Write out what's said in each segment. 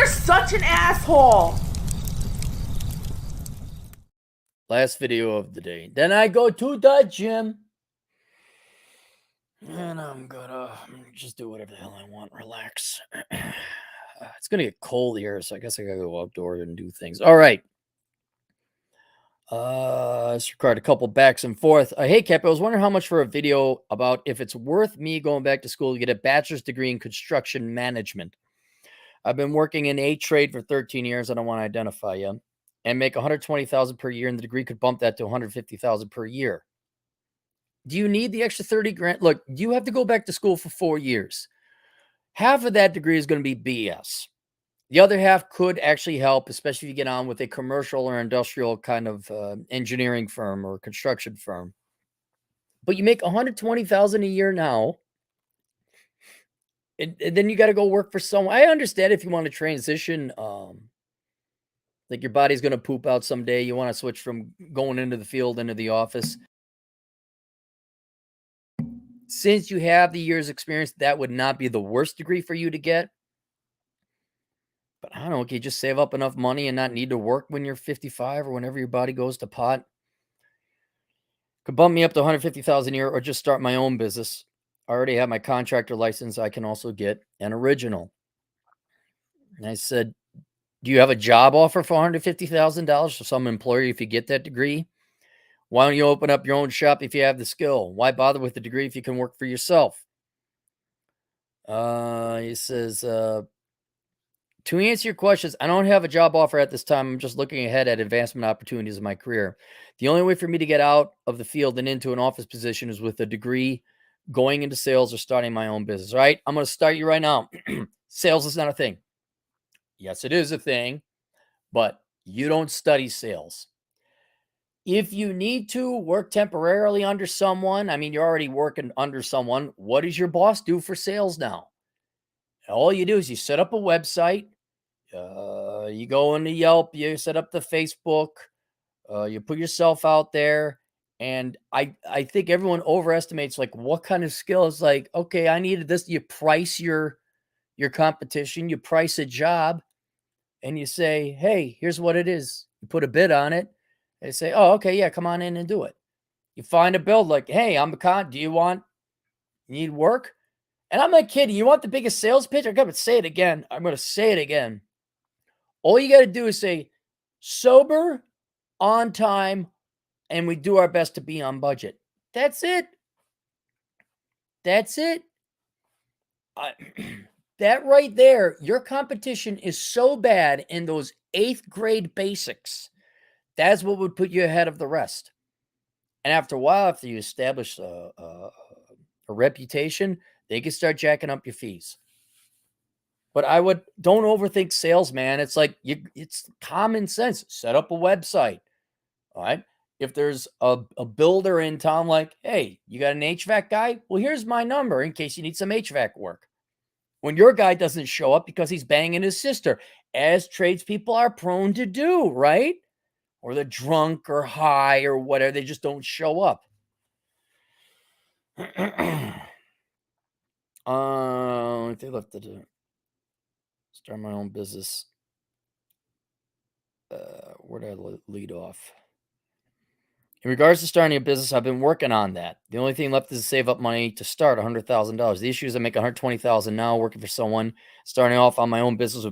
such an asshole. Last video of the day. Then I go to the gym. And I'm gonna just do whatever the hell I want. Relax. It's gonna get cold here, so I guess I gotta go outdoors and do things. All right. It's required a couple backs and forth. Hey, Cap, I was wondering how much for a video about if it's worth me going back to school to get a bachelor's degree in construction management. I've been working in a trade for 13 years. I don't want to identify you. And make 120,000 per year, and the degree could bump that to 150,000 per year. Do you need the extra 30 grand? Look, you have to go back to school for 4 years. Half of that degree is going to be BS. The other half could actually help, especially if you get on with a commercial or industrial kind of engineering firm or construction firm. But you make 120,000 a year now, and then you got to go work for someone. I understand if you want to transition, like your body's going to poop out someday. You want to switch from going into the field into the office. Since you have the year's experience, that would not be the worst degree for you to get. But I don't know, can you just save up enough money and not need to work when you're 55 or whenever your body goes to pot? Could bump me up to 150,000 a year or just start my own business. I already have my contractor license. I can also get an original. And I said, do you have a job offer for $150,000 for some employer if you get that degree? Why don't you open up your own shop if you have the skill? Why bother with the degree if you can work for yourself? He says, to answer your questions, I don't have a job offer at this time. I'm just looking ahead at advancement opportunities in my career. The only way for me to get out of the field and into an office position is with a degree, going into sales, or starting my own business. All right, I'm going to start you right now. Sales is not a thing. Yes, it is a thing, but you don't study sales. If you need to work temporarily under someone, I mean, you're already working under someone. What does your boss do for sales now? All you do is you set up a website, you go into Yelp, you set up the Facebook, you put yourself out there. And I think everyone overestimates like what kind of skills. Like, okay, I needed this. You price your competition, you price a job, and you say, hey, here's what it is. You put a bid on it. They say, oh, okay, yeah, come on in and do it. You find a build like, hey, I'm a do you need work? And I'm not kidding. You want the biggest sales pitch? I'm going to say it again. I'm going to say it again. All you got to do is say sober, on time, and we do our best to be on budget. That's it. That's it. That right there, your competition is so bad in those 8th grade basics. That's what would put you ahead of the rest. And after a while, after you establish a reputation, they can start jacking up your fees. But don't overthink sales, man. It's like it's common sense. Set up a website. All right. If there's a builder in town, like, hey, you got an HVAC guy? Well, here's my number in case you need some HVAC work. When your guy doesn't show up because he's banging his sister, as tradespeople are prone to do, right? Or they're drunk or high or whatever. They just don't show up. They left to start my own business. Where did I lead off? In regards to starting a business, I've been working on that. The only thing left is to save up money to start $100,000. The issue is I make $120,000 now working for someone. Starting off on my own business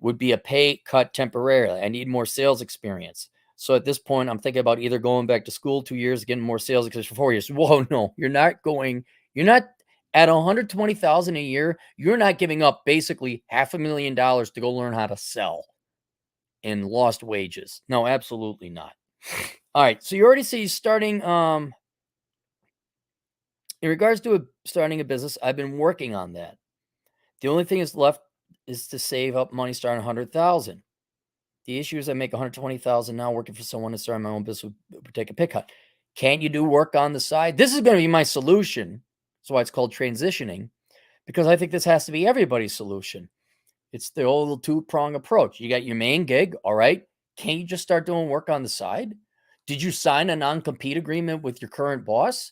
would be a pay cut temporarily. I need more sales experience. So at this point, I'm thinking about either going back to school 2 years, getting more sales experience for 4 years. Whoa, no, you're not at $120,000 a year. You're not giving up basically $500,000 to go learn how to sell in lost wages. No, absolutely not. All right, so you already see starting in regards to starting a business, I've been working on that. The only thing is left is to save up money starting 100,000. The issue is I make 120,000 now working for someone to start my own business would take a pay cut. Can't you do work on the side? This is going to be my solution. That's why it's called transitioning, because I think this has to be everybody's solution. It's the old 2-prong approach. You got your main gig, all right? Can't you just start doing work on the side? Did you sign a non-compete agreement with your current boss?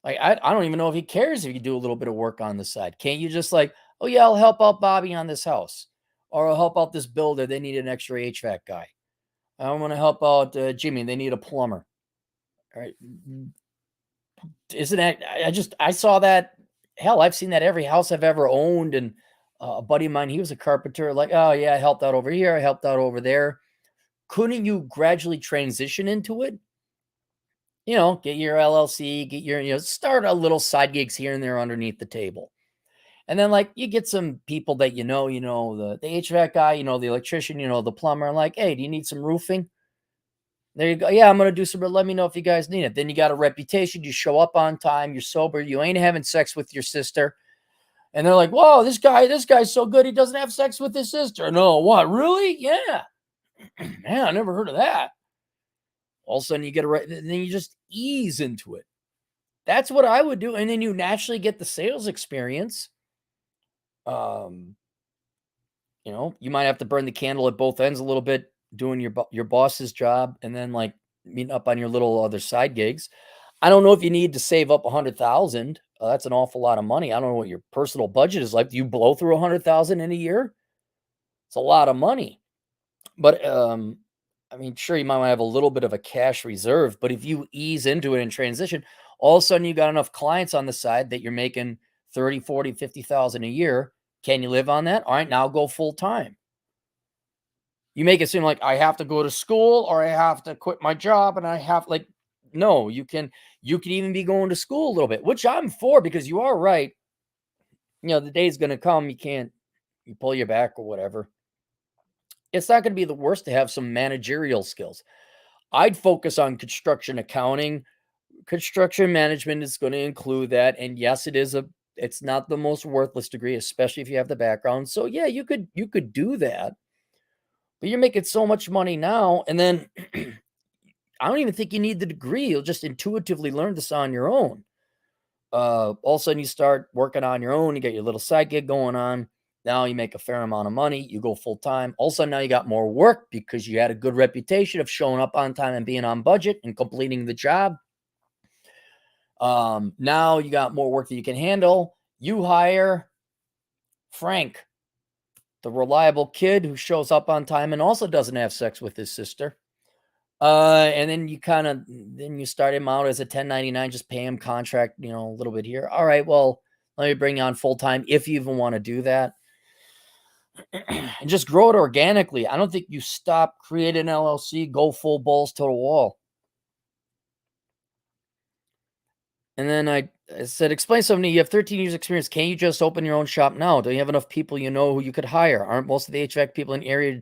Like, I don't even know if he cares if you do a little bit of work on the side. Can't you just like, Oh yeah, I'll help out Bobby on this house, or I'll help out this builder. They need an extra HVAC guy. I want to help out Jimmy. They need a plumber. All right. Isn't that, I saw that. Hell, I've seen that every house I've ever owned. And a buddy of mine, he was a carpenter. Like, oh yeah, I helped out over here. I helped out over there. Couldn't you gradually transition into it? Get your LLC, get your, start a little side gigs here and there underneath the table. And then like you get some people that the HVAC guy, the electrician, the plumber, like, hey, do you need some roofing? There you go. Yeah, I'm going to do some, but let me know if you guys need it. Then you got a reputation. You show up on time. You're sober. You ain't having sex with your sister. And they're like, whoa, this guy's so good. He doesn't have sex with his sister. No, what? Really? Yeah. Man, I never heard of that. All of a sudden you get then you just ease into it. That's what I would do. And then you naturally get the sales experience. You might have to burn the candle at both ends a little bit, doing your boss's job, and then like meeting up on your little other side gigs. I don't know if you need to save up 100,000. That's an awful lot of money. I don't know what your personal budget is like. Do you blow through 100,000 in a year? It's a lot of money. But sure, you might have a little bit of a cash reserve, but if you ease into it and transition, all of a sudden you got enough clients on the side that you're making 30, 40, 50,000 a year. Can you live on that? All right, now go full time. You make it seem like I have to go to school or I have to quit my job and I have no, you can even be going to school a little bit, which I'm for, because you are right. The day's going to come. You pull your back or whatever. It's not going to be the worst to have some managerial skills. I'd focus on construction accounting. Construction management is going to include that. And yes, it's not the most worthless degree, especially if you have the background. So yeah, you could do that. But you're making so much money now. And then I don't even think you need the degree. You'll just intuitively learn this on your own. All of a sudden you start working on your own. You get your little side gig going on. Now you make a fair amount of money. You go full time. All of a sudden now you got more work because you had a good reputation of showing up on time and being on budget and completing the job. Now you got more work that you can handle. You hire Frank, the reliable kid who shows up on time and also doesn't have sex with his sister. And then you start him out as a 1099, just pay him contract, a little bit here. All right, well, let me bring you on full time if you even want to do that. And just grow it organically. I don't think you stop, create an LLC, go full balls to the wall. And then I said, explain something to me. You have 13 years experience. Can't you just open your own shop now? Do you have enough people who you could hire? Aren't most of the HVAC people in the area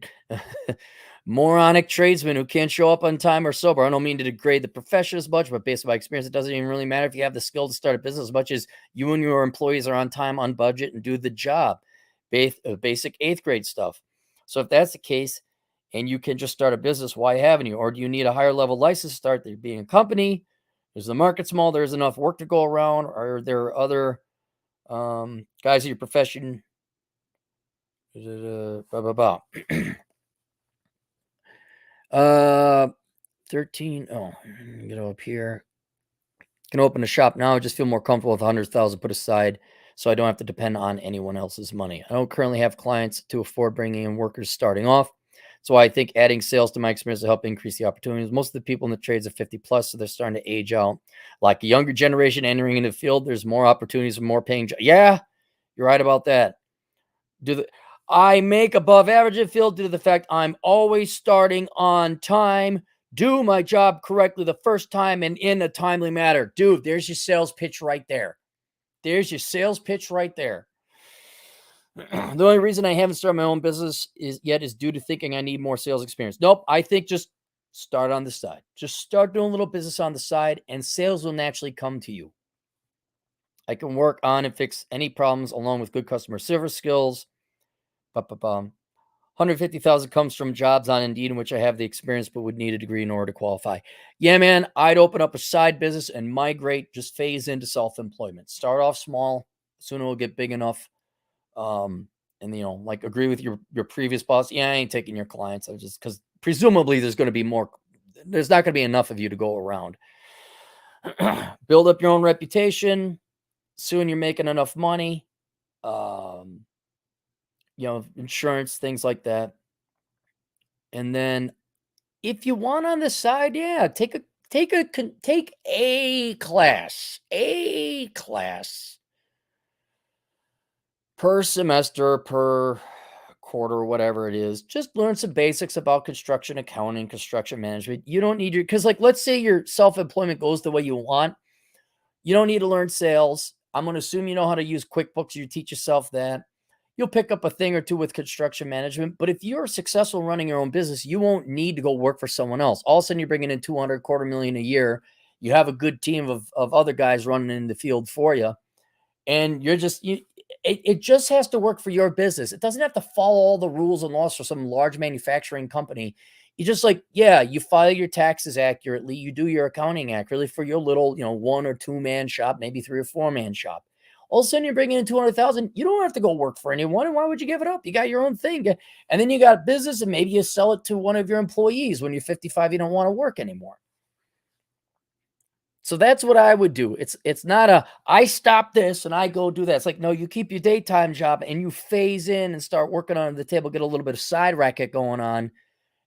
moronic tradesmen who can't show up on time or sober? I don't mean to degrade the profession as much, but based on my experience, it doesn't even really matter if you have the skill to start a business as much as you and your employees are on time, on budget, and do the job. Basic 8th grade stuff. So if that's the case and you can just start a business, why haven't you? Or do you need a higher level license to start there being a company? Is the market small? There's enough work to go around? Or are there other guys in your profession? 13. Oh, get up here. Can open a shop now. I just feel more comfortable with 100,000 put aside, so I don't have to depend on anyone else's money. I don't currently have clients to afford bringing in workers starting off. So I think adding sales to my experience will help increase the opportunities. Most of the people in the trades are 50 plus, so they're starting to age out. Like a younger generation entering into the field, there's more opportunities, more paying. Yeah, you're right about that. I make above average in the field due to the fact I'm always starting on time, do my job correctly the first time, and in a timely manner. Dude, there's your sales pitch right there. There's your sales pitch right there. The only reason I haven't started my own business is due to thinking I need more sales experience. Nope. I think just start on the side. Just start doing a little business on the side and sales will naturally come to you. I can work on and fix any problems along with good customer service skills. 150,000 comes from jobs on Indeed in which I have the experience but would need a degree in order to qualify. Yeah, man, I'd open up a side business and migrate, just phase into self-employment. Start off small. Soon it will get big enough. And agree with your previous boss. Yeah, I ain't taking your clients. Because presumably there's not going to be enough of you to go around. Build up your own reputation. Soon you're making enough money. insurance, things like that. And then if you want on the side, yeah, take a class per semester, per quarter, whatever it is. Just learn some basics about construction accounting, construction management. You don't need because like, let's say your self-employment goes the way you want. You don't need to learn sales. I'm going to assume you know how to use QuickBooks. You teach yourself that. You'll pick up a thing or two with construction management. But if you're successful running your own business, you won't need to go work for someone else. All of a sudden, you're bringing in 200, $250,000 a year. You have a good team of other guys running in the field for you. And you're just, it just has to work for your business. It doesn't have to follow all the rules and laws for some large manufacturing company. You just like, yeah, you file your taxes accurately. You do your accounting accurately for your little, 1 or 2 man shop, maybe 3 or 4 man shop. All of a sudden you're bringing in 200,000. You don't have to go work for anyone. And why would you give it up? You got your own thing. And then you got business and maybe you sell it to one of your employees. When you're 55, you don't want to work anymore. So that's what I would do. It's not I stop this and I go do that. It's like, no, you keep your daytime job and you phase in and start working on the table, get a little bit of side racket going on.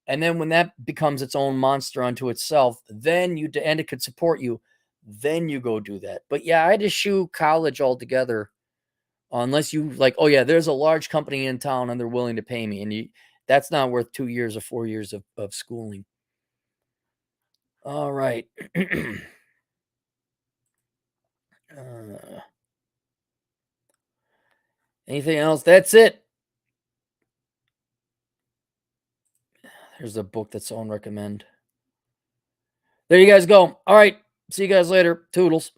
And then when that becomes its own monster unto itself, then and it could support you, then you go do that. But yeah, I'd eschew college altogether unless you like, oh yeah, there's a large company in town and they're willing to pay me. And that's not worth 2 years or 4 years of schooling. All right. Anything else? That's it. There's a book that someone recommend. There you guys go. All right. See you guys later. Toodles.